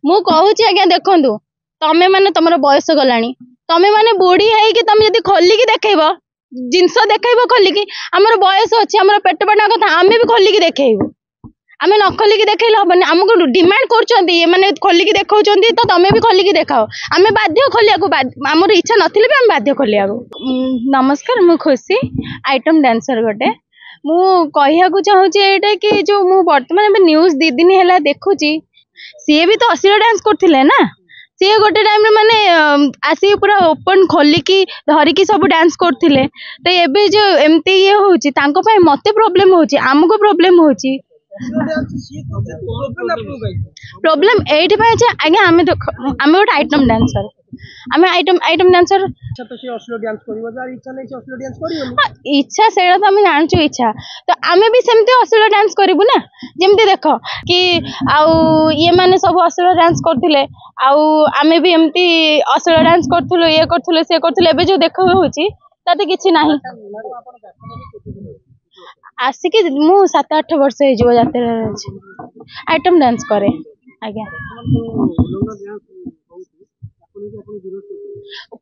मु कहूची आज्ञा देखंतु तमे माने तमरो बयस गलानी तमे माने बुढ़ी है कि तमे यदि खोलिकी देखैबो जिनस देखैबो खोलिकी हमर बयस अछि हमर पेट पटा कथा आमे भी खोलिकी देखैबो आमे न खोलिकी देखैले हबनी हमको डिमांड करचंती ये माने खोलिकी देखौचंती तो तमे भी खोलिकी देखाओ आमे बाध्य खोलिया को हमर इच्छा नथिले भी हम बाध्य खोलिया को। नमस्कार मु खुशी आइटम डांसर गोटे मु कहिया को चाहूची एटा कि जो मु वर्तमान में न्यूज़ 2 दिन हैला देखुची सी भी तो अश्लील डांस करथिले ना सी गोटे टाइम माने आसी पूरा ओपन खोलिकी धरिकी सब डांस करथिले तो एबे जो एमती ये होची तांको पय मते प्रॉब्लम होची हमको प्रॉब्लम होची प्रॉब्लम एठी पय जे आगे हमें हमें गोटे आइटम डांसर हमें आइटम डांसर इच्छा सेटा तो हमें जानचु इच्छा तो आमे भी सेमते अश्लील डांस करिबु ना जेमते देखो कि आउ ये माने सब अश्लील डांस करथिले आउ आमे भी एमती अश्लील डांस करथुलो ये करथुले से करथुले एबे जो देखो होची ताते किछि नाही आसिक मु 7-8 वर्ष हो जो यात्रा आइटम डांस करे आज्ञा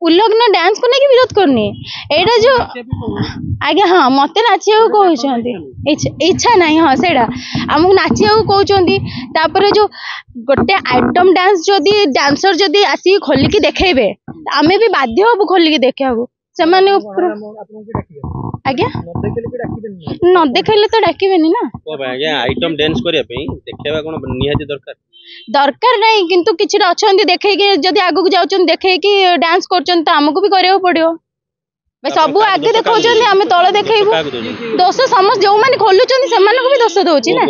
उल्लग्न डांस को नहीं विरोध करनी एटा जो आज्ञा हाँ मते नाचिया कहउछंती इच्छा नहीं हाँ सेटा हमको नाचिया कहउछंती तापर जो गोटे आइटम डांस जदी डांसर जदी आसी खोलिकी देखेबे आमे भी बाध्य होबो खोलिकी देखियाबो से माने आज्ञा न देखले तो डाकिबेनी ना आज्ञा आइटम डांस करिया पे देखेबा कोन निहाती दरकार नहीं किंतु किछटा अछंती देखे कि जदी आगु जाउछन देखे कि डांस करछन त हमको भी करियो पड़ियो सब आगे देखौछन हमें तळे देखैबो दोष समझ जो माने खोलुछन से माने को भी दोष दोछि ना।